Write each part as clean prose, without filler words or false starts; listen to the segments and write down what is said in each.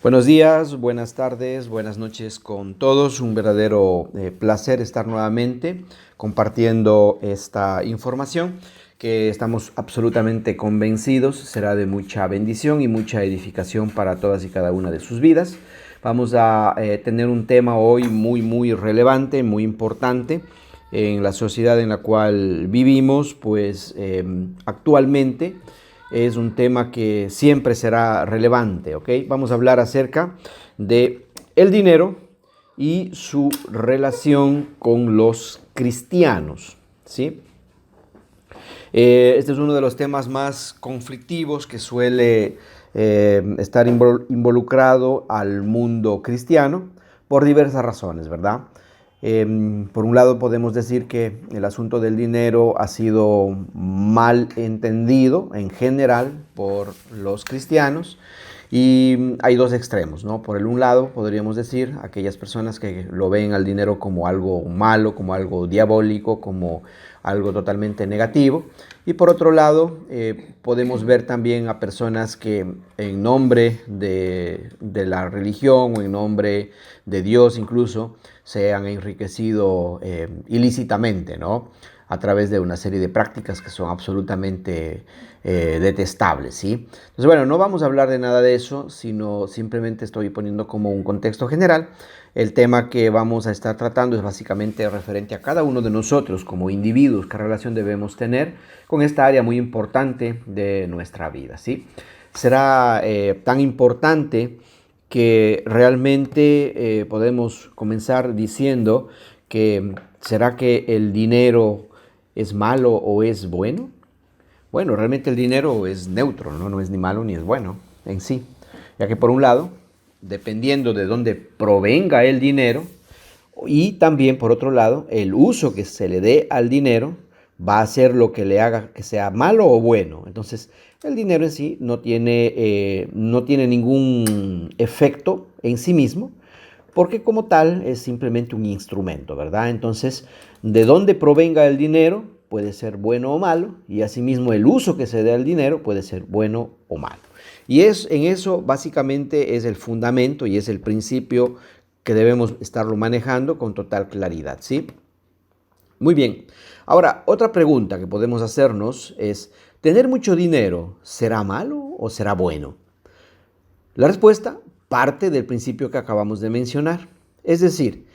Buenos días, buenas tardes, buenas noches con todos. Un verdadero placer estar nuevamente compartiendo esta información que estamos absolutamente convencidos será de mucha bendición y mucha edificación para todas y cada una de sus vidas. Vamos a tener un tema hoy muy relevante, muy importante en la sociedad en la cual vivimos, pues actualmente es un tema que siempre será relevante, ¿ok? Vamos a hablar acerca de el dinero y su relación con los cristianos, ¿sí? Este es uno de los temas más conflictivos que suele estar involucrado al mundo cristiano por diversas razones, ¿verdad? Por un lado podemos decir que el asunto del dinero ha sido mal entendido en general por los cristianos y hay dos extremos, ¿no? Por el un lado podríamos decir aquellas personas que lo ven al dinero como algo malo, como algo diabólico, como algo totalmente negativo. Y por otro lado, podemos ver también a personas que en nombre de la religión o en nombre de Dios incluso se han enriquecido ilícitamente, ¿no? A través de una serie de prácticas que son absolutamente detestables, ¿sí? Entonces, bueno, no vamos a hablar de nada de eso, sino simplemente estoy poniendo como un contexto general. El tema que vamos a estar tratando es básicamente referente a cada uno de nosotros como individuos, qué relación debemos tener con esta área muy importante de nuestra vida, ¿sí? Será tan importante que realmente podemos comenzar diciendo que ¿será que el dinero es malo o es bueno? Bueno, realmente el dinero es neutro, ¿no? No es ni malo ni es bueno en sí, ya que por un lado, dependiendo de dónde provenga el dinero, y también por otro lado, el uso que se le dé al dinero va a ser lo que le haga que sea malo o bueno. Entonces, el dinero en sí no tiene ningún efecto en sí mismo, porque como tal es simplemente un instrumento, ¿verdad? Entonces, de dónde provenga el dinero puede ser bueno o malo, y asimismo el uso que se dé al dinero puede ser bueno o malo. Y en eso básicamente es el fundamento y es el principio que debemos estarlo manejando con total claridad, ¿sí? Muy bien. Ahora, otra pregunta que podemos hacernos es, ¿tener mucho dinero será malo o será bueno? La respuesta parte del principio que acabamos de mencionar. Es decir,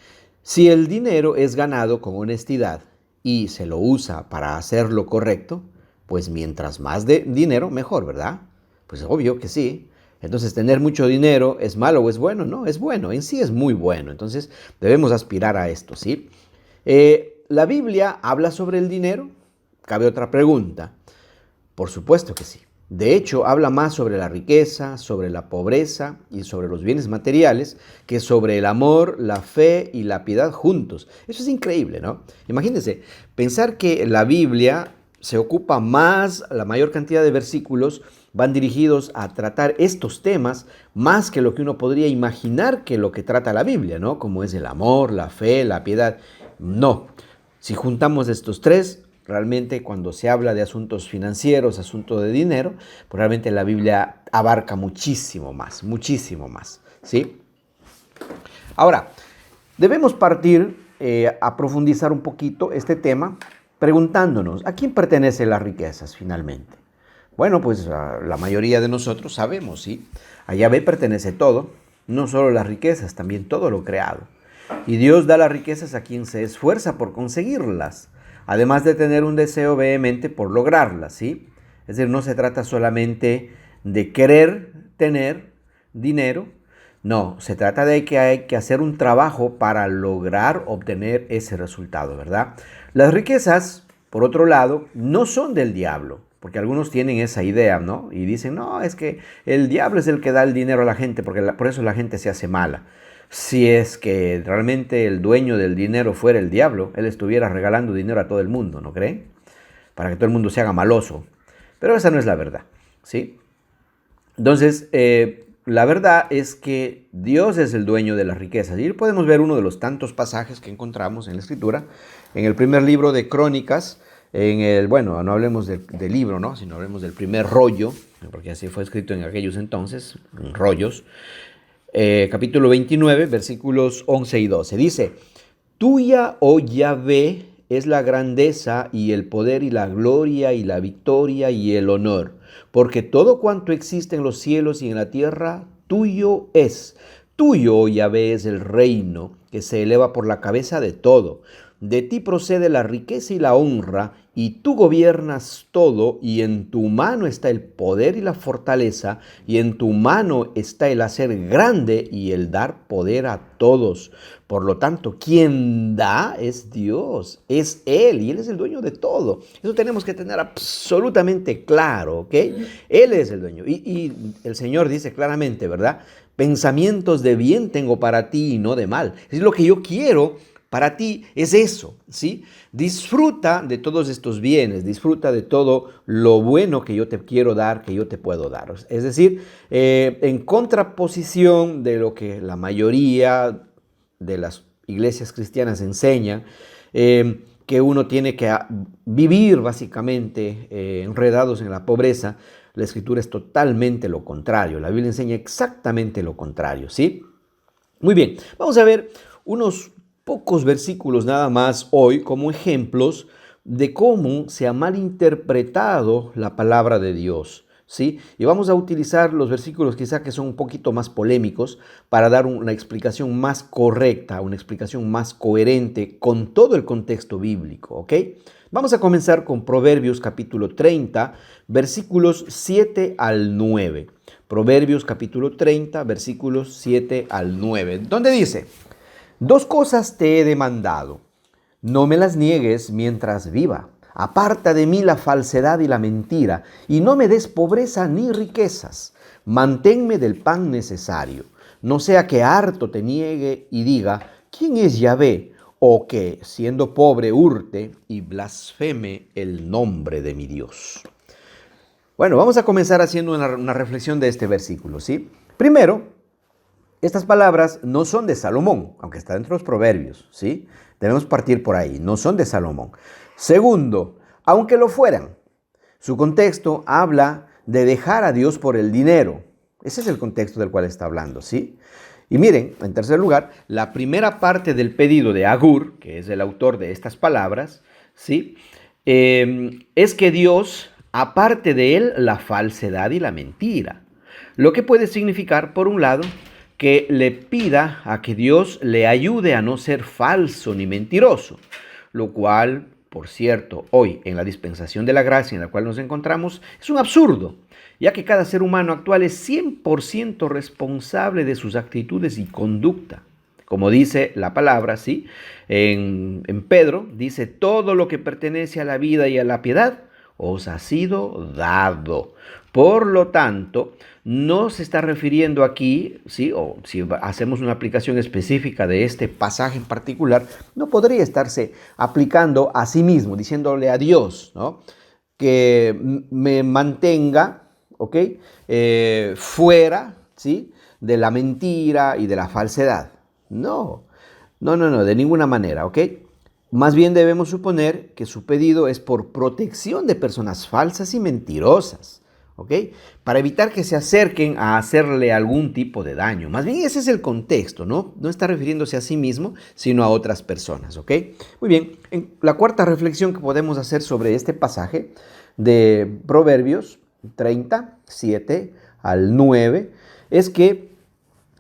si el dinero es ganado con honestidad y se lo usa para hacer lo correcto, pues mientras más de dinero, mejor, ¿verdad? Pues obvio que sí. Entonces, ¿tener mucho dinero es malo o es bueno? No, es bueno, en sí es muy bueno. Entonces, debemos aspirar a esto, ¿sí? ¿La Biblia habla sobre el dinero? Cabe otra pregunta. Por supuesto que sí. De hecho, habla más sobre la riqueza, sobre la pobreza y sobre los bienes materiales que sobre el amor, la fe y la piedad juntos. Eso es increíble, ¿no? Imagínense, pensar que la Biblia se ocupa más, la mayor cantidad de versículos van dirigidos a tratar estos temas más que lo que uno podría imaginar que lo que trata la Biblia, ¿no? Como es el amor, la fe, la piedad. No. Si juntamos estos tres, realmente cuando se habla de asuntos financieros, asuntos de dinero, pues realmente la Biblia abarca muchísimo más, ¿sí? Ahora, debemos partir a profundizar un poquito este tema preguntándonos, ¿a quién pertenecen las riquezas finalmente? Bueno, pues la mayoría de nosotros sabemos, ¿sí? A Yahvé pertenece todo, no solo las riquezas, también todo lo creado. Y Dios da las riquezas a quien se esfuerza por conseguirlas, además de tener un deseo vehemente por lograrlas, ¿sí? Es decir, no se trata solamente de querer tener dinero, no, se trata de que hay que hacer un trabajo para lograr obtener ese resultado, ¿verdad? Las riquezas, por otro lado, no son del diablo, porque algunos tienen esa idea, ¿no? Y dicen, no, es que el diablo es el que da el dinero a la gente, porque por eso la gente se hace mala. Si es que realmente el dueño del dinero fuera el diablo, él estuviera regalando dinero a todo el mundo, ¿no creen? Para que todo el mundo se haga maloso. Pero esa no es la verdad, ¿sí? Entonces, la verdad es que Dios es el dueño de las riquezas. Y podemos ver uno de los tantos pasajes que encontramos en la Escritura, en el primer libro de Crónicas, bueno, no hablemos del libro, ¿no? Sino hablemos del primer rollo, porque así fue escrito en aquellos entonces, rollos. capítulo 29, versículos 11 y 12. Dice: Tuya, oh Yahvé, es la grandeza y el poder y la gloria y la victoria y el honor, porque todo cuanto existe en los cielos y en la tierra, tuyo es. Tuyo, oh Yahvé, es el reino que se eleva por la cabeza de todo. De ti procede la riqueza y la honra, y tú gobiernas todo, y en tu mano está el poder y la fortaleza, y en tu mano está el hacer grande y el dar poder a todos. Por lo tanto, quien da es Dios, es Él, y Él es el dueño de todo. Eso tenemos que tener absolutamente claro, ¿ok? Él es el dueño. Y el Señor dice claramente, ¿verdad? Pensamientos de bien tengo para ti y no de mal. Es lo que yo quiero para ti, es eso, ¿sí? Disfruta de todos estos bienes, disfruta de todo lo bueno que yo te quiero dar, que yo te puedo dar. Es decir, en contraposición de lo que la mayoría de las iglesias cristianas enseñan, que uno tiene que vivir básicamente enredados en la pobreza. La Escritura es totalmente lo contrario. La Biblia enseña exactamente lo contrario, ¿sí? Muy bien, vamos a ver unos pocos versículos nada más hoy como ejemplos de cómo se ha malinterpretado la palabra de Dios, ¿sí? Y vamos a utilizar los versículos quizá que son un poquito más polémicos para dar una explicación más correcta, una explicación más coherente con todo el contexto bíblico, ¿ok? Vamos a comenzar con Proverbios capítulo 30, versículos 7 al 9. Proverbios capítulo 30, versículos 7 al 9, donde dice: Dos cosas te he demandado, no me las niegues mientras viva. Aparta de mí la falsedad y la mentira, y no me des pobreza ni riquezas. Manténme del pan necesario, no sea que harto te niegue y diga: ¿quién es Yahvé? O que, siendo pobre, hurte y blasfeme el nombre de mi Dios. Bueno, vamos a comenzar haciendo una reflexión de este versículo, ¿sí? Primero, estas palabras no son de Salomón, aunque está dentro de los proverbios, ¿sí? Debemos partir por ahí, no son de Salomón. Segundo, aunque lo fueran, su contexto habla de dejar a Dios por el dinero. Ese es el contexto del cual está hablando, ¿sí? Y miren, en tercer lugar, la primera parte del pedido de Agur, que es el autor de estas palabras, ¿sí? Es que Dios aparte de él la falsedad y la mentira. Lo que puede significar, por un lado, que le pida a que Dios le ayude a no ser falso ni mentiroso, lo cual, por cierto, hoy en la dispensación de la gracia en la cual nos encontramos, es un absurdo, ya que cada ser humano actual es 100% responsable de sus actitudes y conducta. Como dice la palabra, ¿sí? En Pedro, dice: todo lo que pertenece a la vida y a la piedad os ha sido dado. Por lo tanto, no se está refiriendo aquí, ¿sí? O si hacemos una aplicación específica de este pasaje en particular, no podría estarse aplicando a sí mismo, diciéndole a Dios, ¿no?, que me mantenga, ¿ok?, fuera, ¿sí?, de la mentira y de la falsedad. No, de ninguna manera, ¿ok? Más bien debemos suponer que su pedido es por protección de personas falsas y mentirosas, ¿ok? Para evitar que se acerquen a hacerle algún tipo de daño. Más bien ese es el contexto, ¿no? No está refiriéndose a sí mismo, sino a otras personas, ¿ok? Muy bien, la cuarta reflexión que podemos hacer sobre este pasaje de Proverbios 30, 7 al 9, es que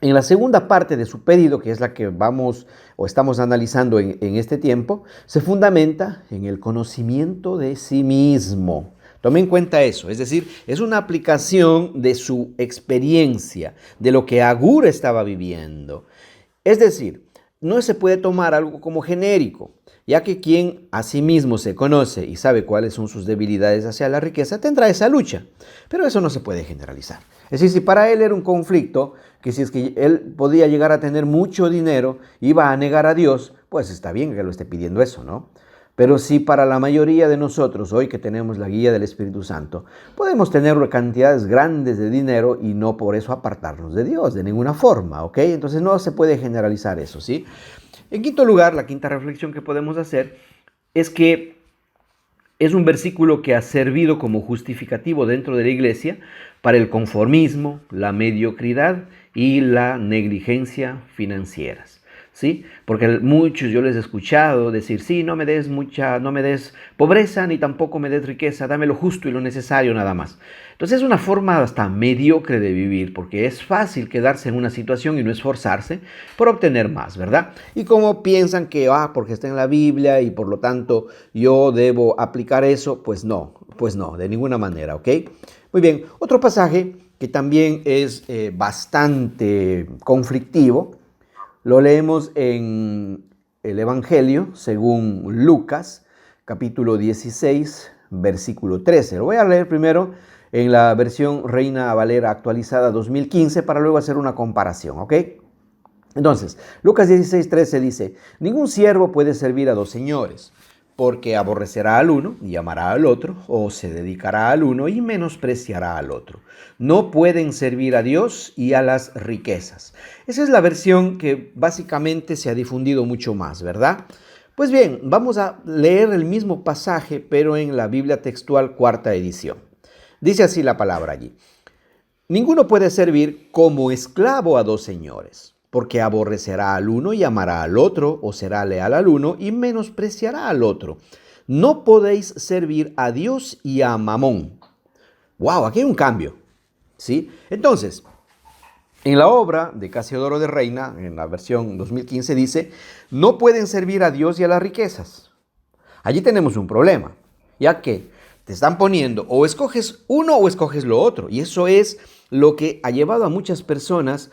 en la segunda parte de su pedido, que es la que vamos o estamos analizando en este tiempo, se fundamenta en el conocimiento de sí mismo. Tome en cuenta eso, es decir, es una aplicación de su experiencia, de lo que Agur estaba viviendo. Es decir, no se puede tomar algo como genérico, ya que quien a sí mismo se conoce y sabe cuáles son sus debilidades hacia la riqueza, tendrá esa lucha. Pero eso no se puede generalizar. Es decir, si para él era un conflicto, que si es que él podía llegar a tener mucho dinero, iba a negar a Dios, pues está bien que lo esté pidiendo eso, ¿no? Pero si para la mayoría de nosotros, hoy que tenemos la guía del Espíritu Santo, podemos tener cantidades grandes de dinero y no por eso apartarnos de Dios, de ninguna forma, ¿ok? Entonces no se puede generalizar eso, ¿sí? En quinto lugar, la quinta reflexión que podemos hacer es que es un versículo que ha servido como justificativo dentro de la iglesia para el conformismo, la mediocridad y la negligencia financieras. ¿Sí? Porque muchos yo les he escuchado decir, sí, no me des pobreza ni tampoco me des riqueza, dame lo justo y lo necesario nada más. Entonces es una forma hasta mediocre de vivir, porque es fácil quedarse en una situación y no esforzarse por obtener más, ¿verdad? Y como piensan que, porque está en la Biblia y por lo tanto yo debo aplicar eso, pues no, de ninguna manera, ¿ok? Muy bien, otro pasaje que también es bastante conflictivo, lo leemos en el Evangelio según Lucas, capítulo 16, versículo 13. Lo voy a leer primero en la versión Reina Valera actualizada 2015 para luego hacer una comparación, ¿ok? Entonces, Lucas 16, 13 dice, ningún siervo puede servir a dos señores, porque aborrecerá al uno y amará al otro, o se dedicará al uno y menospreciará al otro. No pueden servir a Dios y a las riquezas. Esa es la versión que básicamente se ha difundido mucho más, ¿verdad? Pues bien, vamos a leer el mismo pasaje, pero en la Biblia textual cuarta edición. Dice así la palabra allí. Ninguno puede servir como esclavo a dos señores, porque aborrecerá al uno y amará al otro, o será leal al uno y menospreciará al otro. No podéis servir a Dios y a Mamón. ¡Wow! Aquí hay un cambio, ¿sí? Entonces, en la obra de Casiodoro de Reina, en la versión 2015, dice, no pueden servir a Dios y a las riquezas. Allí tenemos un problema, ya que te están poniendo o escoges uno o escoges lo otro. Y eso es lo que ha llevado a muchas personas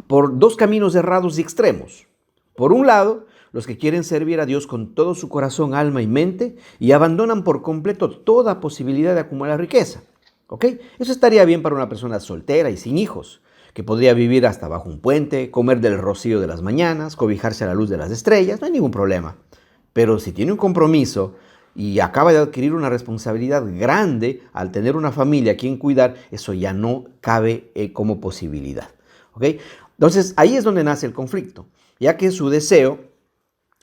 por dos caminos errados y extremos. Por un lado, los que quieren servir a Dios con todo su corazón, alma y mente y abandonan por completo toda posibilidad de acumular riqueza. ¿Ok? Eso estaría bien para una persona soltera y sin hijos, que podría vivir hasta bajo un puente, comer del rocío de las mañanas, cobijarse a la luz de las estrellas, no hay ningún problema. Pero si tiene un compromiso y acaba de adquirir una responsabilidad grande al tener una familia a quien cuidar, eso ya no cabe como posibilidad. ¿Ok? Entonces ahí es donde nace el conflicto, ya que su deseo,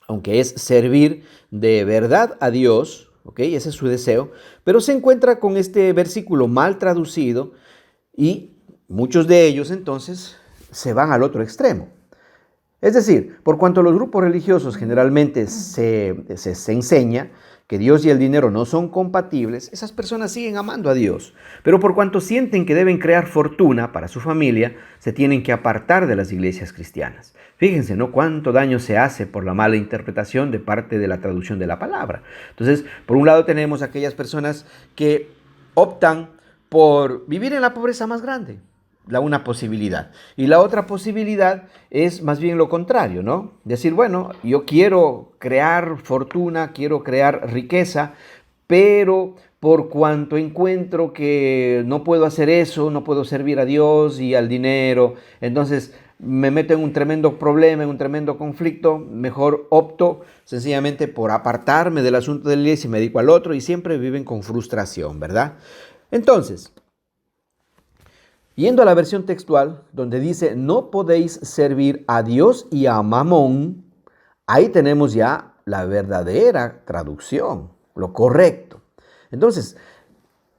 aunque es servir de verdad a Dios, ¿ok? Ese es su deseo, pero se encuentra con este versículo mal traducido y muchos de ellos entonces se van al otro extremo. Es decir, por cuanto los grupos religiosos generalmente se enseña que Dios y el dinero no son compatibles, esas personas siguen amando a Dios. Pero por cuanto sienten que deben crear fortuna para su familia, se tienen que apartar de las iglesias cristianas. Fíjense, ¿no? Cuánto daño se hace por la mala interpretación de parte de la traducción de la palabra. Entonces, por un lado tenemos aquellas personas que optan por vivir en la pobreza más grande. Una posibilidad. Y la otra posibilidad es más bien lo contrario, ¿no? Decir, bueno, yo quiero crear fortuna, quiero crear riqueza, pero por cuanto encuentro que no puedo hacer eso, no puedo servir a Dios y al dinero, entonces me meto en un tremendo problema, en un tremendo conflicto, mejor opto sencillamente por apartarme del asunto de la iglesia y me dedico al otro y siempre viven con frustración, ¿verdad? Entonces, yendo a la versión textual, donde dice, no podéis servir a Dios y a Mamón, ahí tenemos ya la verdadera traducción, lo correcto. Entonces,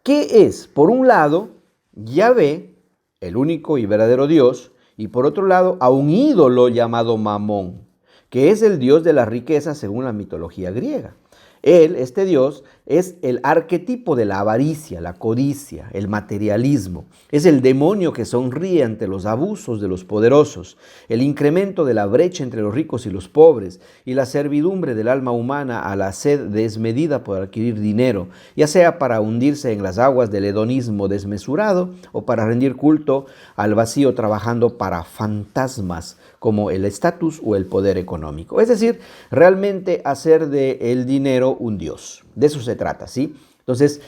¿qué es? Por un lado, Yahvé, el único y verdadero Dios, y por otro lado, a un ídolo llamado Mamón, que es el dios de la riqueza según la mitología griega. Él, este Dios, es el arquetipo de la avaricia, la codicia, el materialismo. Es el demonio que sonríe ante los abusos de los poderosos, el incremento de la brecha entre los ricos y los pobres y la servidumbre del alma humana a la sed desmedida por adquirir dinero, ya sea para hundirse en las aguas del hedonismo desmesurado o para rendir culto al vacío trabajando para fantasmas como el estatus o el poder económico. Es decir, realmente hacer del dinero un dios. De eso se trata, ¿sí? Entonces,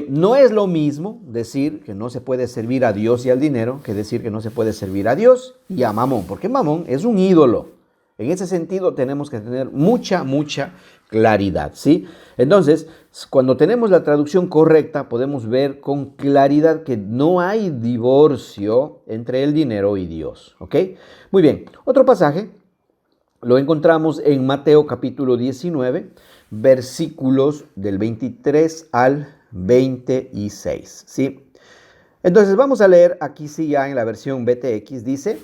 no es lo mismo decir que no se puede servir a Dios y al dinero que decir que no se puede servir a Dios y a Mamón, porque Mamón es un ídolo. En ese sentido tenemos que tener mucha claridad, ¿sí? Entonces, cuando tenemos la traducción correcta, podemos ver con claridad que no hay divorcio entre el dinero y Dios, ¿ok? Muy bien, otro pasaje lo encontramos en Mateo capítulo 19, versículos del 23 al 26, ¿sí? Entonces vamos a leer aquí sí ya en la versión BTX, dice: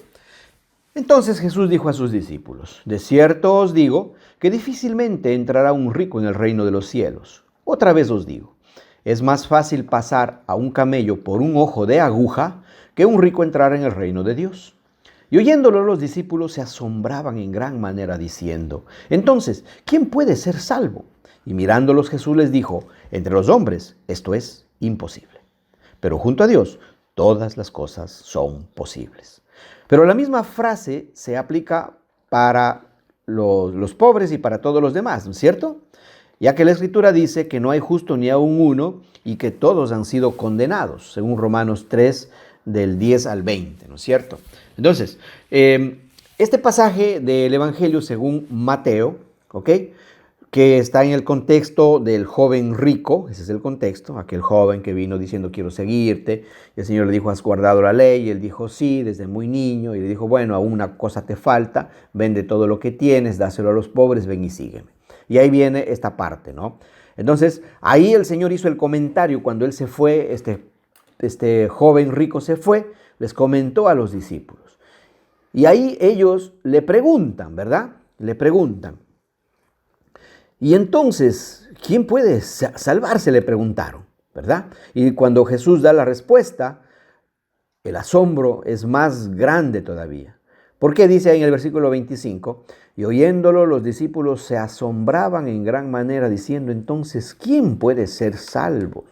entonces Jesús dijo a sus discípulos: de cierto os digo que difícilmente entrará un rico en el reino de los cielos. Otra vez os digo, es más fácil pasar a un camello por un ojo de aguja que un rico entrar en el reino de Dios. Y oyéndolo, los discípulos se asombraban en gran manera, diciendo: entonces, ¿quién puede ser salvo? Y mirándolos, Jesús les dijo: entre los hombres esto es imposible, pero junto a Dios todas las cosas son posibles. Pero la misma frase se aplica para los pobres y para todos los demás, ¿no es cierto? Ya que la Escritura dice que no hay justo ni aun uno y que todos han sido condenados, según Romanos 3, del 10 al 20, ¿no es cierto? Entonces, este pasaje del Evangelio según Mateo, ¿ok?, que está en el contexto del joven rico, ese es el contexto, aquel joven que vino diciendo quiero seguirte, y el Señor le dijo: ¿has guardado la ley? Y él dijo sí, desde muy niño, y le dijo: bueno, aún una cosa te falta, vende todo lo que tienes, dáselo a los pobres, ven y sígueme. Y ahí viene esta parte, ¿no? Entonces, ahí el Señor hizo el comentario cuando él se fue, este joven rico se fue, les comentó a los discípulos. Y ahí ellos le preguntan, ¿verdad? Le preguntan. Y entonces, ¿quién puede salvarse?, le preguntaron, ¿verdad? Y cuando Jesús da la respuesta, el asombro es más grande todavía. Porque dice ahí en el versículo 25, y oyéndolo los discípulos se asombraban en gran manera, diciendo: entonces, ¿quién puede ser salvo?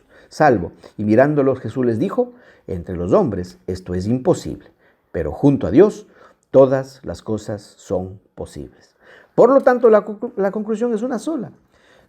Y mirándolos, Jesús les dijo: entre los hombres esto es imposible, pero junto a Dios todas las cosas son posibles. Por lo tanto, la conclusión es una sola.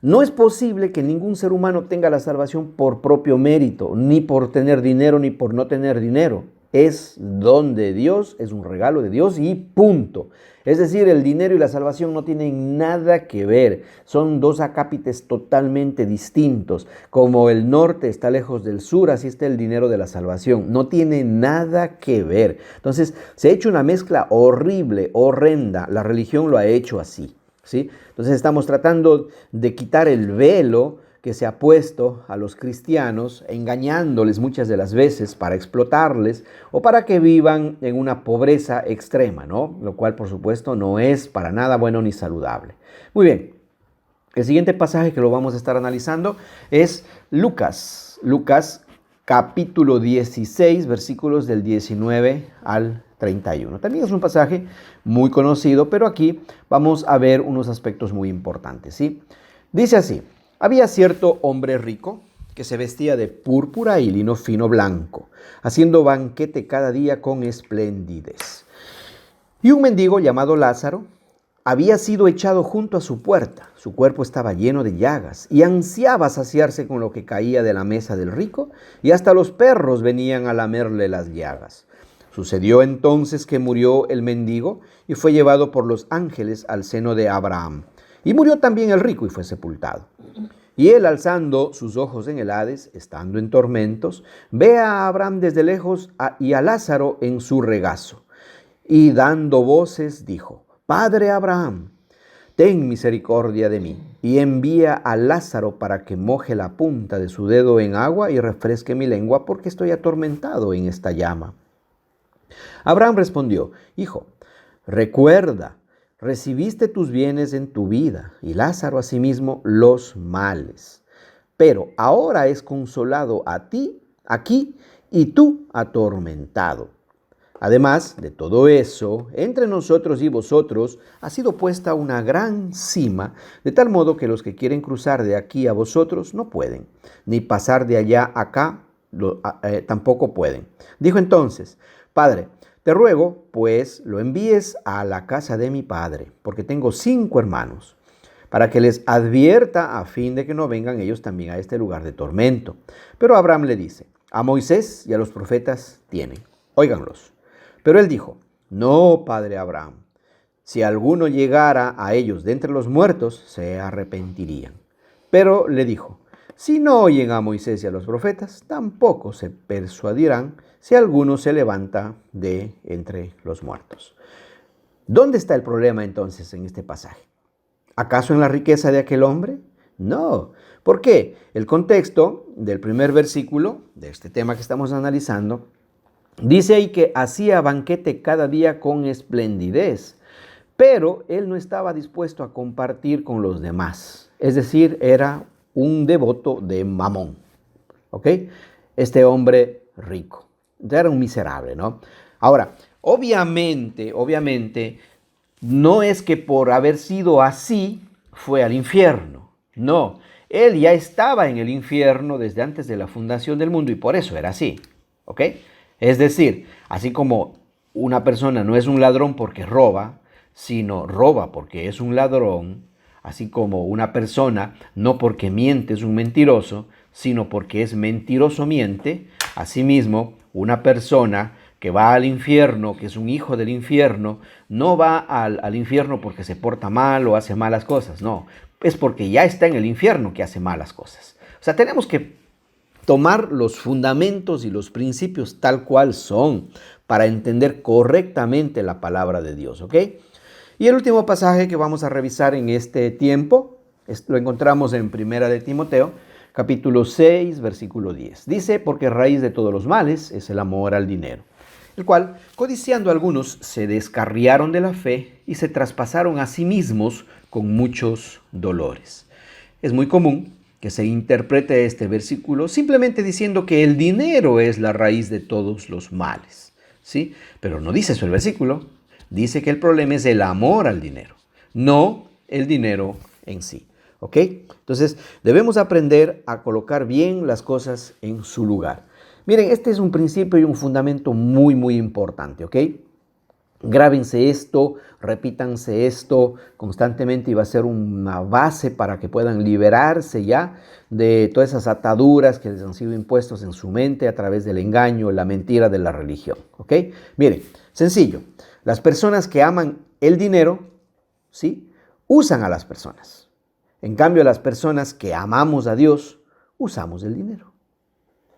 No es posible que ningún ser humano tenga la salvación por propio mérito, ni por tener dinero, ni por no tener dinero. Es don de Dios, es un regalo de Dios y punto. Es decir, el dinero y la salvación no tienen nada que ver. Son dos acápites totalmente distintos. Como el norte está lejos del sur, así está el dinero de la salvación. No tiene nada que ver. Entonces, se ha hecho una mezcla horrible, horrenda. La religión lo ha hecho así, ¿sí? Entonces estamos tratando de quitar el velo que se ha puesto a los cristianos, engañándoles muchas de las veces para explotarles o para que vivan en una pobreza extrema, ¿no? Lo cual, por supuesto, no es para nada bueno ni saludable. Muy bien, el siguiente pasaje que lo vamos a estar analizando es Lucas capítulo 16, versículos del 19 al 31. También es un pasaje muy conocido, pero aquí vamos a ver unos aspectos muy importantes, ¿sí? Dice así: había cierto hombre rico que se vestía de púrpura y lino fino blanco, haciendo banquete cada día con esplendidez. Y un mendigo llamado Lázaro había sido echado junto a su puerta. Su cuerpo estaba lleno de llagas y ansiaba saciarse con lo que caía de la mesa del rico, y hasta los perros venían a lamerle las llagas. Sucedió entonces que murió el mendigo y fue llevado por los ángeles al seno de Abraham. Y murió también el rico y fue sepultado. Y él, alzando sus ojos en el Hades, estando en tormentos, ve a Abraham desde lejos y a Lázaro en su regazo. Y dando voces dijo: Padre Abraham, ten misericordia de mí, y envía a Lázaro para que moje la punta de su dedo en agua y refresque mi lengua, porque estoy atormentado en esta llama. Abraham respondió: Hijo, recuerda, recibiste tus bienes en tu vida, y Lázaro asimismo los males. Pero ahora es consolado a ti aquí, y tú atormentado. Además de todo eso, entre nosotros y vosotros ha sido puesta una gran sima, de tal modo que los que quieren cruzar de aquí a vosotros no pueden, ni pasar de allá acá tampoco pueden. Dijo entonces: Padre, te ruego, pues, lo envíes a la casa de mi padre, porque tengo 5 hermanos, para que les advierta a fin de que no vengan ellos también a este lugar de tormento. Pero Abraham le dice: a Moisés y a los profetas tienen, óiganlos. Pero él dijo: no, padre Abraham, si alguno llegara a ellos de entre los muertos, se arrepentirían. Pero le dijo: si no oyen a Moisés y a los profetas, tampoco se persuadirán si alguno se levanta de entre los muertos. ¿Dónde está el problema entonces en este pasaje? ¿Acaso en la riqueza de aquel hombre? No. ¿Por qué? El contexto del primer versículo de este tema que estamos analizando dice ahí que hacía banquete cada día con esplendidez, pero él no estaba dispuesto a compartir con los demás. Es decir, era un devoto de Mamón. ¿Ok? Este hombre rico. Era un miserable, ¿no? Ahora, obviamente, no es que por haber sido así fue al infierno. No, él ya estaba en el infierno desde antes de la fundación del mundo y por eso era así. ¿Ok? Es decir, así como una persona no es un ladrón porque roba, sino roba porque es un ladrón, así como una persona no porque miente es un mentiroso, sino porque es mentiroso miente, asimismo, una persona que va al infierno, que es un hijo del infierno, no va al infierno porque se porta mal o hace malas cosas, no, es porque ya está en el infierno que hace malas cosas. O sea, tenemos que tomar los fundamentos y los principios tal cual son para entender correctamente la palabra de Dios, ¿ok? Y el último pasaje que vamos a revisar en este tiempo, lo encontramos en Primera de Timoteo, capítulo 6, versículo 10. Dice, porque raíz de todos los males es el amor al dinero, el cual, codiciando algunos, se descarriaron de la fe y se traspasaron a sí mismos con muchos dolores. Es muy común que se interprete este versículo simplemente diciendo que el dinero es la raíz de todos los males, ¿sí? Pero no dice eso el versículo. Dice que el problema es el amor al dinero, no el dinero en sí. ¿Ok? Entonces, debemos aprender a colocar bien las cosas en su lugar. Miren, este es un principio y un fundamento muy, muy importante. ¿Ok? Grábense esto, repítanse esto constantemente y va a ser una base para que puedan liberarse ya de todas esas ataduras que les han sido impuestos en su mente a través del engaño, la mentira de la religión. ¿Ok? Miren, sencillo. Las personas que aman el dinero, ¿sí? Usan a las personas. En cambio, las personas que amamos a Dios, usamos el dinero.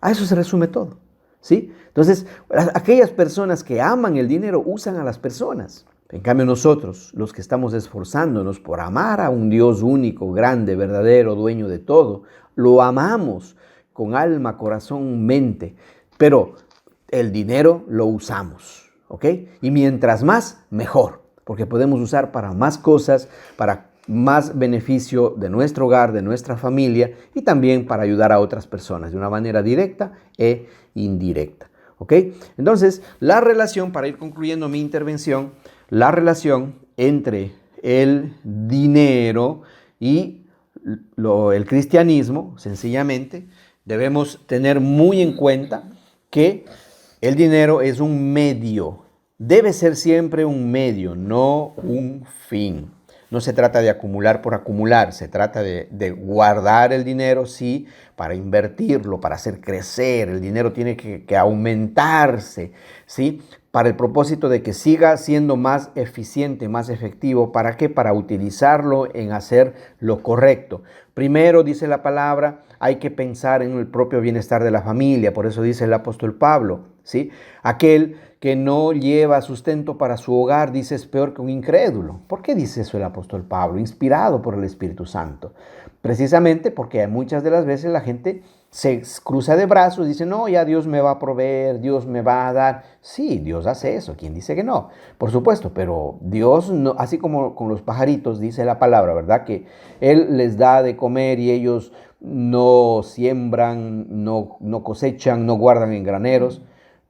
A eso se resume todo, ¿sí? Entonces, aquellas personas que aman el dinero usan a las personas. En cambio, nosotros, los que estamos esforzándonos por amar a un Dios único, grande, verdadero, dueño de todo, lo amamos con alma, corazón, mente. Pero el dinero lo usamos, ¿ok? Y mientras más, mejor, porque podemos usar para más cosas, para más beneficio de nuestro hogar, de nuestra familia y también para ayudar a otras personas de una manera directa e indirecta. ¿Ok? Entonces, la relación, para ir concluyendo mi intervención, la relación entre el dinero y el cristianismo, sencillamente, debemos tener muy en cuenta que el dinero es un medio, debe ser siempre un medio, no un fin. No se trata de acumular por acumular, se trata de guardar el dinero, sí, para invertirlo, para hacer crecer. El dinero tiene que aumentarse, ¿sí? Para el propósito de que siga siendo más eficiente, más efectivo. ¿Para qué? Para utilizarlo en hacer lo correcto. Primero, dice la palabra, hay que pensar en el propio bienestar de la familia. Por eso dice el apóstol Pablo, ¿sí? Aquel que no lleva sustento para su hogar, dice, es peor que un incrédulo. ¿Por qué dice eso el apóstol Pablo? Inspirado por el Espíritu Santo. Precisamente porque muchas de las veces la gente se cruza de brazos y dice, no, ya Dios me va a proveer, Dios me va a dar. Sí, Dios hace eso. ¿Quién dice que no? Por supuesto, pero Dios, no, así como con los pajaritos, dice la palabra, ¿verdad? Que Él les da de comer y ellos no siembran, no cosechan, no guardan en graneros.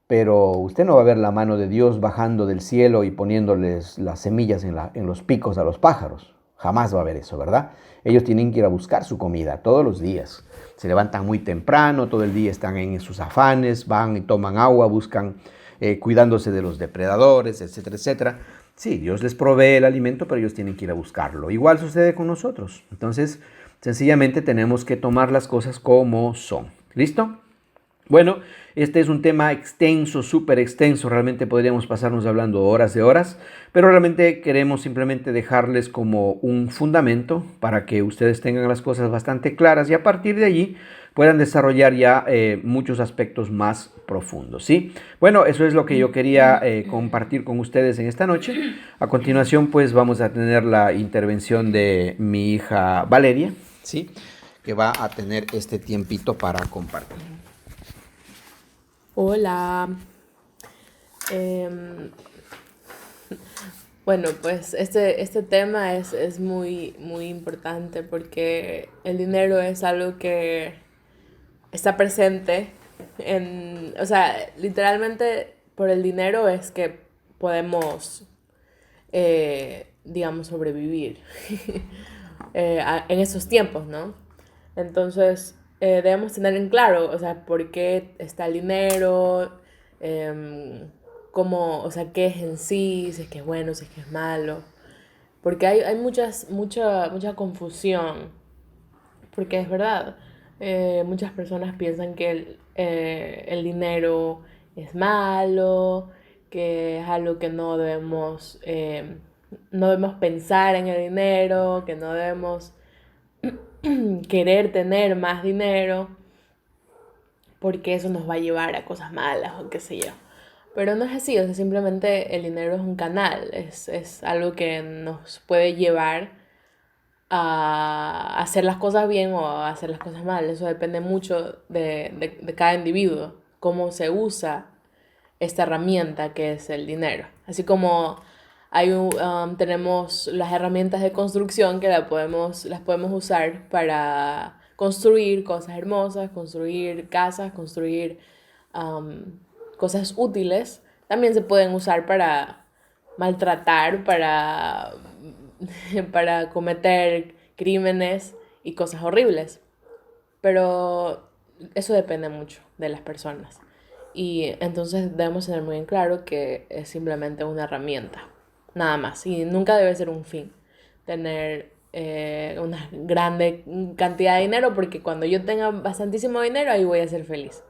Pero usted no va a ver la mano de Dios bajando del cielo y poniéndoles las semillas en los picos a los pájaros. Jamás va a haber eso, ¿verdad? Ellos tienen que ir a buscar su comida todos los días. Se levantan muy temprano, todo el día están en sus afanes, van y toman agua, buscan cuidándose de los depredadores, etcétera, etcétera. Sí, Dios les provee el alimento, pero ellos tienen que ir a buscarlo. Igual sucede con nosotros. Entonces, sencillamente tenemos que tomar las cosas como son. ¿Listo? Bueno, este es un tema extenso, súper extenso, realmente podríamos pasarnos hablando horas de horas, pero realmente queremos simplemente dejarles como un fundamento para que ustedes tengan las cosas bastante claras y a partir de allí puedan desarrollar ya muchos aspectos más profundos, ¿sí? Bueno, eso es lo que yo quería compartir con ustedes en esta noche. A continuación, pues vamos a tener la intervención de mi hija Valeria. ¿sí? Que va a tener este tiempito para compartir. Hola. Em, bueno, pues este tema es muy importante porque el dinero es algo que está presente o sea, literalmente por el dinero es que podemos, digamos, sobrevivir en esos tiempos, ¿no? Entonces, debemos tener en claro, o sea, por qué está el dinero, cómo, o sea, qué es en sí, si es que es bueno, si es que es malo. Porque hay mucha confusión. Porque es verdad, muchas personas piensan que el dinero es malo, que es algo que no debemos pensar en el dinero, que no debemos querer tener más dinero, porque eso nos va a llevar a cosas malas o qué sé yo. Pero no es así, o sea, simplemente el dinero es un canal, es algo que nos puede llevar a hacer las cosas bien o a hacer las cosas mal. Eso depende mucho de cada individuo, cómo se usa esta herramienta que es el dinero. Así como tenemos las herramientas de construcción que las podemos usar para construir cosas hermosas, construir casas, construir um, cosas útiles. También se pueden usar para maltratar, para cometer crímenes y cosas horribles. Pero eso depende mucho de las personas. Y entonces debemos tener muy en claro que es simplemente una herramienta, nada más. Y nunca debe ser un fin tener una grande cantidad de dinero, porque cuando yo tenga bastantísimo dinero, ahí voy a ser feliz.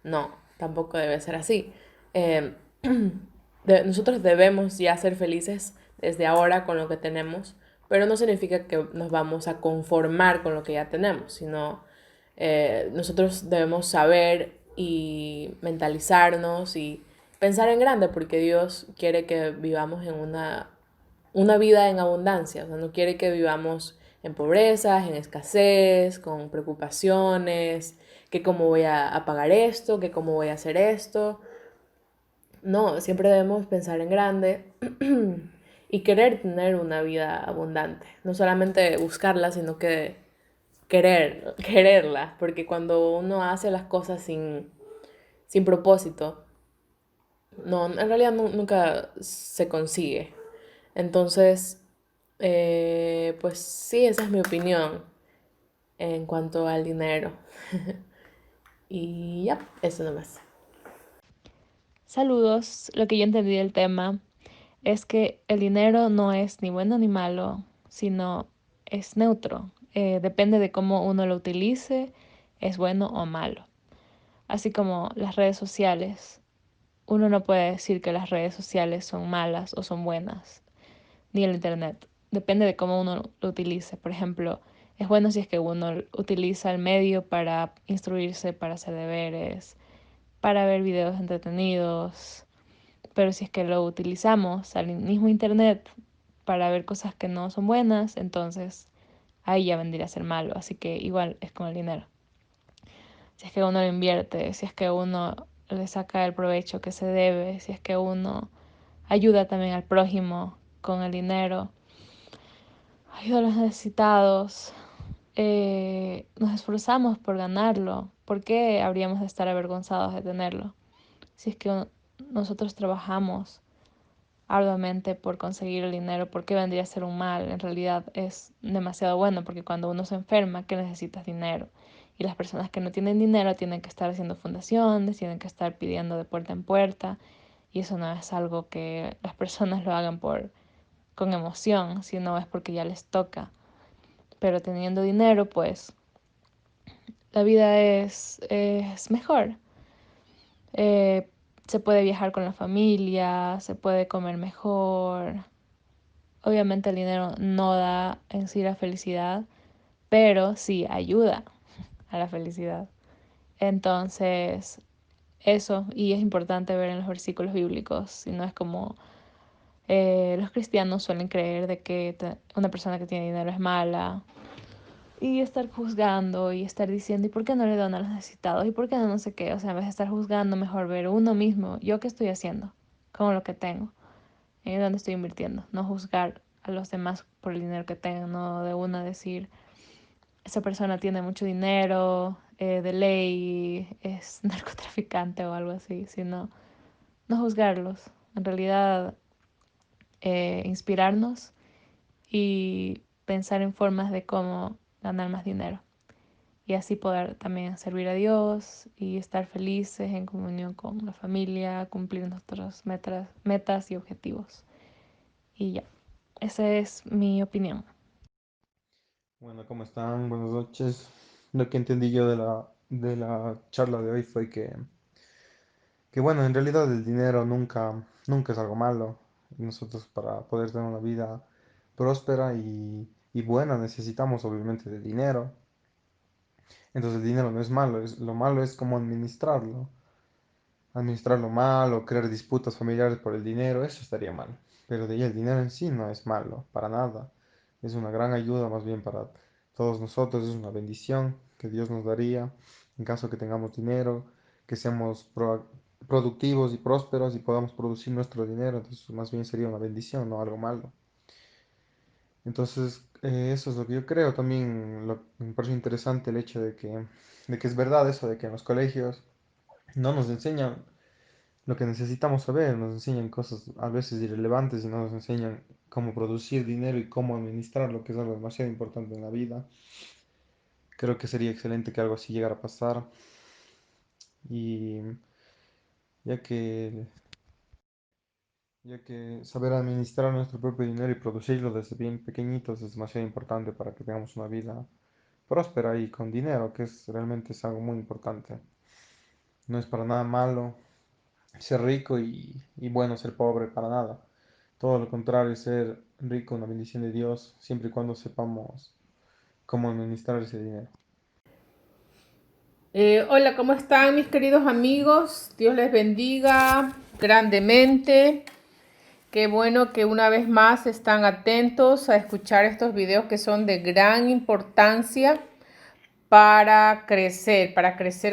No, tampoco debe ser así. Eh, nosotros debemos ya ser felices desde ahora con lo que tenemos, pero no significa que nos vamos a conformar con lo que ya tenemos, sino nosotros debemos saber y mentalizarnos y pensar en grande, porque Dios quiere que vivamos en una vida en abundancia, o sea, no quiere que vivamos en pobreza, en escasez, con preocupaciones, que cómo voy a pagar esto, que cómo voy a hacer esto. No, siempre debemos pensar en grande y querer tener una vida abundante. No solamente buscarla, sino que quererla. Porque cuando uno hace las cosas sin propósito, no, en realidad nunca se consigue. Entonces, pues sí, esa es mi opinión en cuanto al dinero. Y ya, eso nomás. Saludos, lo que yo entendí del tema es que el dinero no es ni bueno ni malo, sino es neutro. Depende de cómo uno lo utilice, es bueno o malo. Así como las redes sociales. Uno no puede decir que las redes sociales son malas o son buenas, ni el internet. Depende de cómo uno lo utilice. Por ejemplo, es bueno si es que uno utiliza el medio para instruirse, para hacer deberes, para ver videos entretenidos, pero si es que lo utilizamos al mismo internet para ver cosas que no son buenas, entonces ahí ya vendría a ser malo. Así que igual es con el dinero. Si es que uno lo invierte, si es que uno le saca el provecho que se debe, si es que uno ayuda también al prójimo con el dinero, ayuda a los necesitados, nos esforzamos por ganarlo. ¿Por qué habríamos de estar avergonzados de tenerlo? Si es que nosotros trabajamos arduamente por conseguir el dinero, ¿por qué vendría a ser un mal? En realidad es demasiado bueno, porque cuando uno se enferma, ¿qué necesitas? Dinero. Y las personas que no tienen dinero tienen que estar haciendo fundaciones, tienen que estar pidiendo de puerta en puerta, y eso no es algo que las personas lo hagan con emoción, sino es porque ya les toca. Pero teniendo dinero, pues la vida es mejor. Eh, Se puede viajar con la familia, se puede comer mejor. Obviamente el dinero no da en sí la felicidad, pero sí ayuda a la felicidad. Entonces, eso, y es importante ver en los versículos bíblicos, si no es como los cristianos suelen creer de que una persona que tiene dinero es mala y estar juzgando y estar diciendo, ¿y por qué no le doy a los necesitados? ¿Y por qué no sé qué? O sea, en vez de estar juzgando, mejor ver uno mismo, yo qué estoy haciendo con lo que tengo, en dónde estoy invirtiendo, no juzgar a los demás por el dinero que tengan, no de una decir, esa persona tiene mucho dinero, de ley es narcotraficante o algo así, sino no juzgarlos, en realidad inspirarnos y pensar en formas de cómo ganar más dinero y así poder también servir a Dios y estar felices en comunión con la familia, cumplir nuestras metas y objetivos. Y ya, esa es mi opinión. Bueno, ¿cómo están? Buenas noches. Lo que entendí yo de la charla de hoy fue que bueno, en realidad el dinero nunca es algo malo. Nosotros para poder tener una vida próspera y buena necesitamos obviamente de dinero. Entonces el dinero no es malo, lo malo es cómo administrarlo. Administrarlo mal o crear disputas familiares por el dinero, eso estaría mal. Pero de ahí el dinero en sí no es malo, para nada. Es una gran ayuda más bien para todos nosotros, es una bendición que Dios nos daría en caso que tengamos dinero, que seamos productivos y prósperos y podamos producir nuestro dinero. Entonces más bien sería una bendición, no algo malo. Entonces eso es lo que yo creo. También me parece interesante el hecho de que es verdad eso, de que en los colegios no nos enseñan lo que necesitamos saber, nos enseñan cosas a veces irrelevantes y no nos enseñan cómo producir dinero y cómo administrarlo, que es algo demasiado importante en la vida. Creo que sería excelente que algo así llegara a pasar y ya que, ya que saber administrar nuestro propio dinero y producirlo desde bien pequeñitos es demasiado importante para que tengamos una vida próspera y con dinero, que realmente es algo muy importante. No es para nada malo ser rico y bueno ser pobre, para nada. Todo lo contrario, ser rico, una bendición de Dios, siempre y cuando sepamos cómo administrar ese dinero. Hola, ¿cómo están mis queridos amigos? Dios les bendiga grandemente. Qué bueno que una vez más están atentos a escuchar estos videos que son de gran importancia para crecer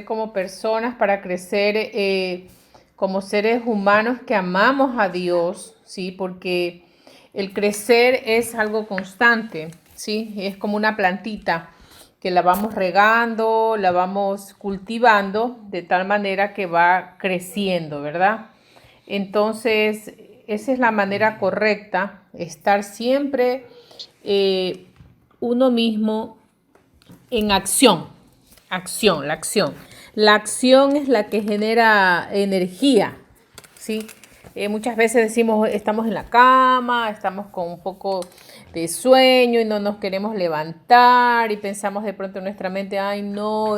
como personas, para crecer como seres humanos que amamos a Dios, ¿sí? Porque el crecer es algo constante, ¿sí? Es como una plantita que la vamos regando, la vamos cultivando de tal manera que va creciendo, ¿verdad? Entonces, esa es la manera correcta, estar siempre uno mismo en acción, la acción. La acción es la que genera energía, ¿sí? Muchas veces decimos, estamos en la cama, estamos con un poco de sueño y no nos queremos levantar y pensamos de pronto en nuestra mente, ay no,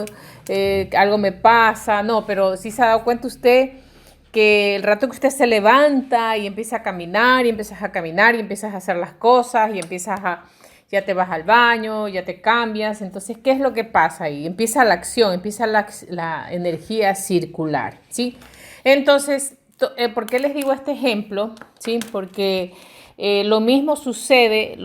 algo me pasa. No, pero si se ha dado cuenta usted que el rato que usted se levanta y empieza a caminar y empiezas a caminar y empiezas a hacer las cosas y ya te vas al baño, ya te cambias. Entonces, ¿qué es lo que pasa ahí? Empieza la acción, empieza la energía circular, ¿sí? Entonces, ¿por qué les digo este ejemplo? ¿Sí? Porque lo mismo sucede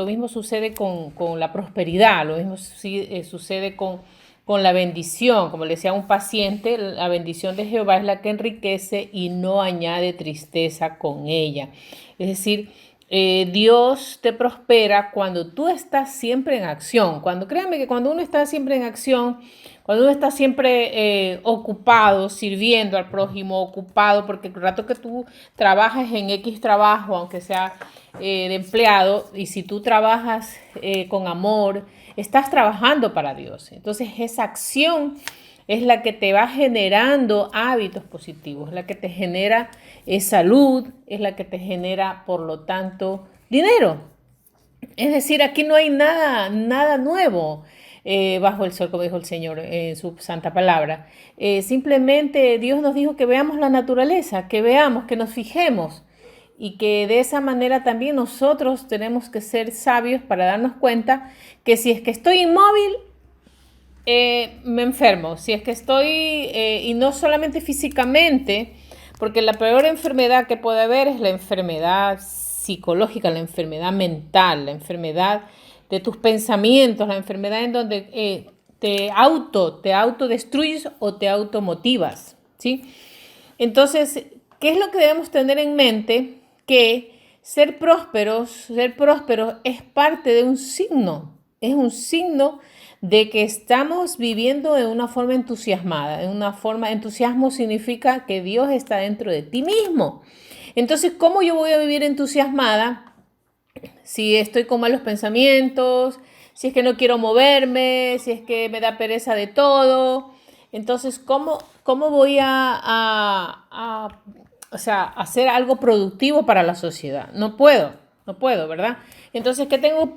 con la prosperidad, lo mismo sucede con la bendición. Como le decía a un paciente, la bendición de Jehová es la que enriquece y no añade tristeza con ella. Es decir, Dios te prospera cuando tú estás siempre en acción. Créanme que cuando uno está siempre en acción, cuando uno está siempre ocupado, sirviendo al prójimo, ocupado, porque el rato que tú trabajas en X trabajo, aunque sea de empleado, y si tú trabajas con amor, estás trabajando para Dios. Entonces esa acción es la que te va generando hábitos positivos, la que te genera salud, es la que te genera, por lo tanto, dinero. Es decir, aquí no hay nada nuevo bajo el sol, como dijo el Señor en su santa palabra. Simplemente Dios nos dijo que veamos la naturaleza, que veamos, que nos fijemos y que de esa manera también nosotros tenemos que ser sabios para darnos cuenta que si es que estoy inmóvil, me enfermo. Si es que estoy, y no solamente físicamente, porque la peor enfermedad que puede haber es la enfermedad psicológica, la enfermedad mental, la enfermedad de tus pensamientos, la enfermedad en donde te autodestruyes o te automotivas, ¿sí? Entonces, ¿qué es lo que debemos tener en mente? Que ser prósperos es parte de un signo, es un signo de que estamos viviendo de una forma entusiasmada, entusiasmo significa que Dios está dentro de ti mismo. Entonces, ¿cómo yo voy a vivir entusiasmada si estoy con malos pensamientos, si es que no quiero moverme, si es que me da pereza de todo? Entonces, ¿cómo voy o sea, hacer algo productivo para la sociedad? No puedo, ¿verdad? Entonces,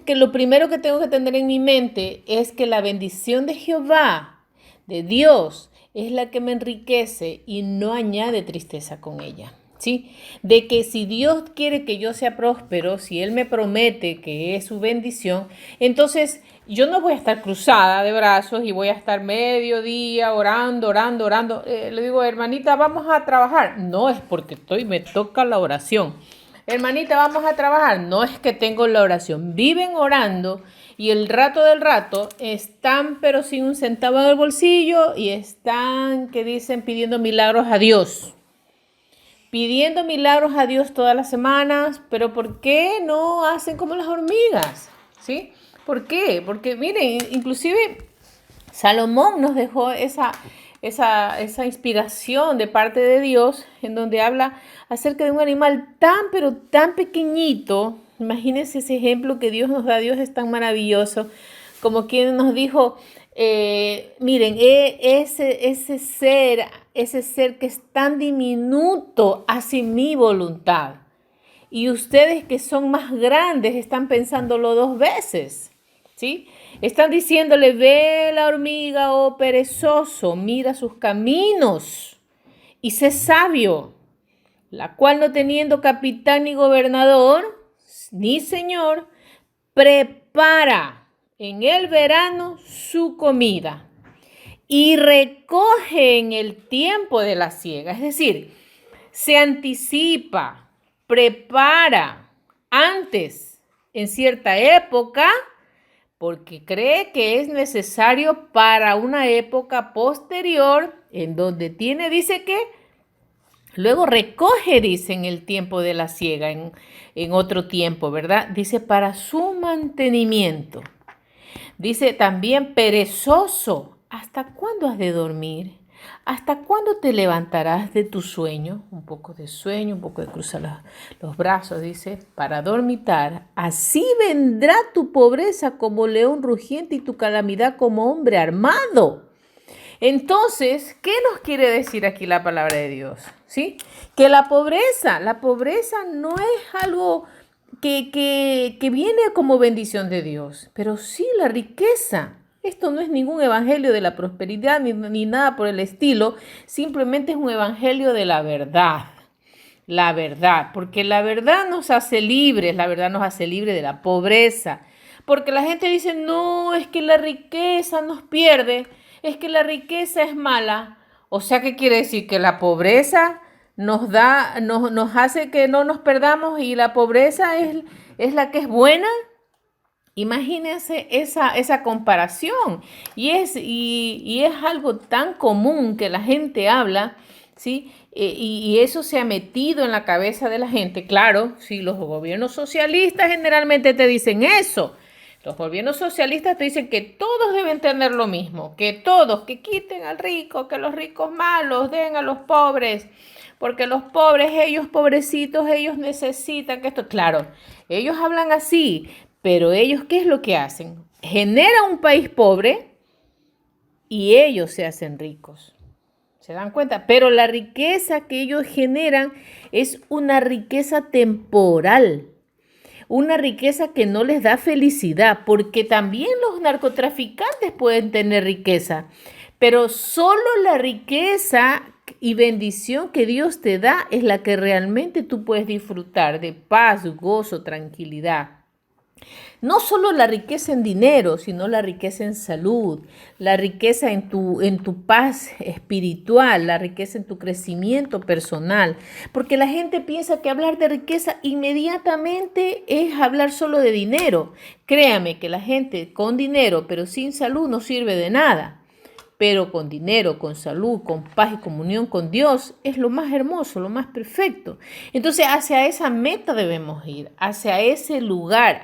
lo primero que tengo que tener en mi mente es que la bendición de Jehová, de Dios, es la que me enriquece y no añade tristeza con ella, ¿sí? De que si Dios quiere que yo sea próspero, si Él me promete que es su bendición, entonces yo no voy a estar cruzada de brazos y voy a estar medio día orando. Le digo, hermanita, vamos a trabajar. No es porque me toca la oración. Hermanita, vamos a trabajar. No es que tengo la oración. Viven orando y el rato del rato están pero sin un centavo en el bolsillo y están, que dicen, pidiendo milagros a Dios. Pidiendo milagros a Dios todas las semanas, pero ¿por qué no hacen como las hormigas? ¿Sí? ¿Por qué? Porque miren, inclusive Salomón nos dejó esa inspiración de parte de Dios en donde habla acerca de un animal pero tan pequeñito. Imagínense ese ejemplo que Dios nos da. Dios es tan maravilloso como quien nos dijo, miren, ese ser que es tan diminuto hace mi voluntad. Y ustedes que son más grandes están pensándolo 2 veces, ¿sí? Están diciéndole, ve la hormiga, oh perezoso, mira sus caminos y sé sabio, la cual no teniendo capitán ni gobernador, ni señor, prepara en el verano su comida y recoge en el tiempo de la siega. Es decir, se anticipa, prepara antes, en cierta época, porque cree que es necesario para una época posterior, en donde dice que luego recoge, dice, en el tiempo de la siega, en otro tiempo, ¿verdad? Dice, para su mantenimiento. Dice también, perezoso, ¿hasta cuándo has de dormir? ¿Hasta cuándo te levantarás de tu sueño? Un poco de sueño, un poco de cruzar los brazos, dice, para dormitar. Así vendrá tu pobreza como león rugiente y tu calamidad como hombre armado. Entonces, ¿qué nos quiere decir aquí la palabra de Dios? ¿Sí? Que la pobreza no es algo que viene como bendición de Dios, pero sí la riqueza. Esto no es ningún evangelio de la prosperidad ni nada por el estilo, simplemente es un evangelio de la verdad. La verdad, porque la verdad nos hace libres, la verdad nos hace libres de la pobreza. Porque la gente dice, no, es que la riqueza nos pierde, es que la riqueza es mala. O sea, ¿qué quiere decir? Que la pobreza nos hace que no nos perdamos y la pobreza es la que es buena. Imagínense esa comparación. Y es algo tan común que la gente habla, ¿sí? Y eso se ha metido en la cabeza de la gente. Claro, sí, los gobiernos socialistas generalmente te dicen eso. Los gobiernos socialistas te dicen que todos deben tener lo mismo, que quiten al rico, que los ricos malos den a los pobres, porque los pobres, ellos pobrecitos, ellos necesitan que esto. Claro, ellos hablan así, pero ellos, ¿qué es lo que hacen? Generan un país pobre y ellos se hacen ricos. ¿Se dan cuenta? Pero la riqueza que ellos generan es una riqueza temporal. Una riqueza que no les da felicidad, porque también los narcotraficantes pueden tener riqueza, pero solo la riqueza y bendición que Dios te da es la que realmente tú puedes disfrutar de paz, gozo, tranquilidad. No solo la riqueza en dinero, sino la riqueza en salud, la riqueza en tu paz espiritual, la riqueza en tu crecimiento personal. Porque la gente piensa que hablar de riqueza inmediatamente es hablar solo de dinero. Créame que la gente con dinero pero sin salud no sirve de nada. Pero con dinero, con salud, con paz y comunión con Dios es lo más hermoso, lo más perfecto. Entonces hacia esa meta debemos ir, hacia ese lugar,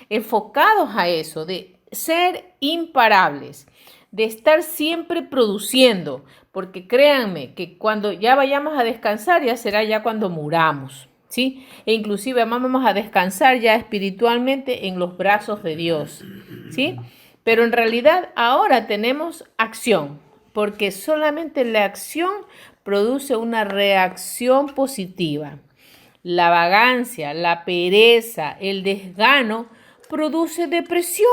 enfocados a eso, de ser imparables, de estar siempre produciendo, porque créanme que cuando ya vayamos a descansar ya será ya cuando muramos, ¿sí? E inclusive vamos a descansar ya espiritualmente en los brazos de Dios, ¿sí? Pero en realidad ahora tenemos acción, porque solamente la acción produce una reacción positiva. La vagancia, la pereza, el desgano produce depresión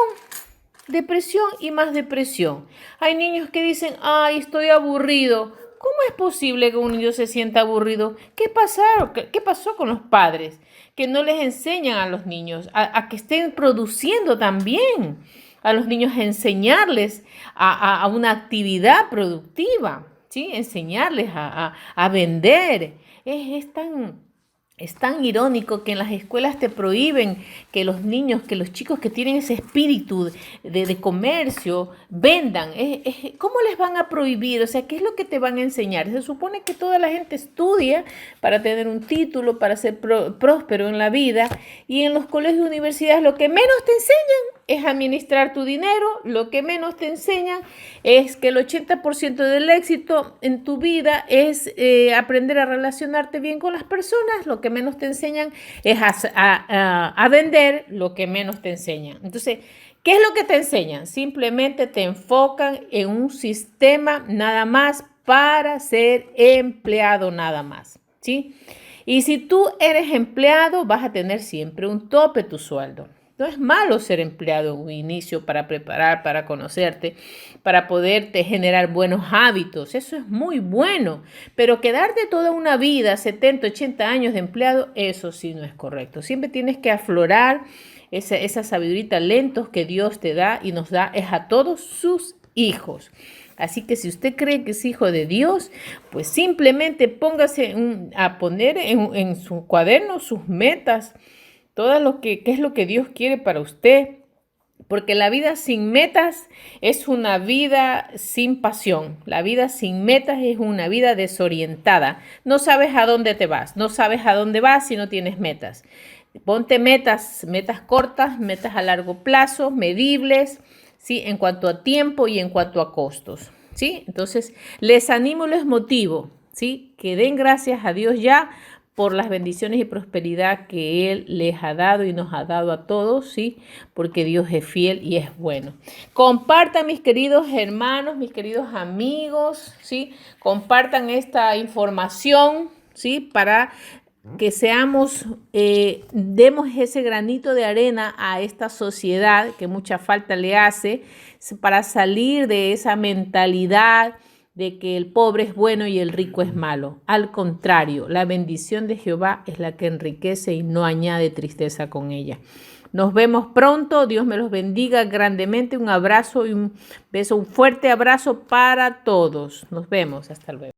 y más depresión. Hay niños que dicen, ay, estoy aburrido. ¿Cómo es posible que un niño se sienta aburrido? ¿Qué pasó con los padres? Que no les enseñan a los niños a que estén produciendo también. A los niños enseñarles a una actividad productiva, ¿sí? Enseñarles a vender. Es tan irónico que en las escuelas te prohíben que los niños, que los chicos que tienen ese espíritu de comercio vendan. ¿Cómo les van a prohibir? O sea, ¿qué es lo que te van a enseñar? Se supone que toda la gente estudia para tener un título, para ser próspero en la vida. Y en los colegios y universidades lo que menos te enseñan es administrar tu dinero. Lo que menos te enseñan es que el 80% del éxito en tu vida es aprender a relacionarte bien con las personas. Lo que menos te enseñan es a vender, lo que menos te enseñan. Entonces, ¿qué es lo que te enseñan? Simplemente te enfocan en un sistema nada más para ser empleado nada más, ¿sí? Y si tú eres empleado, vas a tener siempre un tope tu sueldo. No es malo ser empleado en un inicio para preparar, para conocerte, para poderte generar buenos hábitos. Eso es muy bueno. Pero quedarte toda una vida, 70, 80 años de empleado, eso sí no es correcto. Siempre tienes que aflorar esa sabiduría y talentos que Dios te da y nos da es a todos sus hijos. Así que si usted cree que es hijo de Dios, pues simplemente póngase a poner en su cuaderno sus metas, todo qué es lo que Dios quiere para usted, porque la vida sin metas es una vida sin pasión. La vida sin metas es una vida desorientada. No sabes a dónde te vas, no sabes a dónde vas si no tienes metas. Ponte metas cortas, metas a largo plazo, medibles, ¿sí? En cuanto a tiempo y en cuanto a costos, ¿sí? Entonces, les animo, les motivo, ¿sí? Que den gracias a Dios ya por las bendiciones y prosperidad que Él les ha dado y nos ha dado a todos, ¿sí? Porque Dios es fiel y es bueno. Compartan, mis queridos hermanos, mis queridos amigos, ¿sí? Compartan esta información, ¿sí? Para que demos ese granito de arena a esta sociedad que mucha falta le hace para salir de esa mentalidad de que el pobre es bueno y el rico es malo. Al contrario, la bendición de Jehová es la que enriquece y no añade tristeza con ella. Nos vemos pronto. Dios me los bendiga grandemente. Un abrazo y un beso, un fuerte abrazo para todos. Nos vemos. Hasta luego.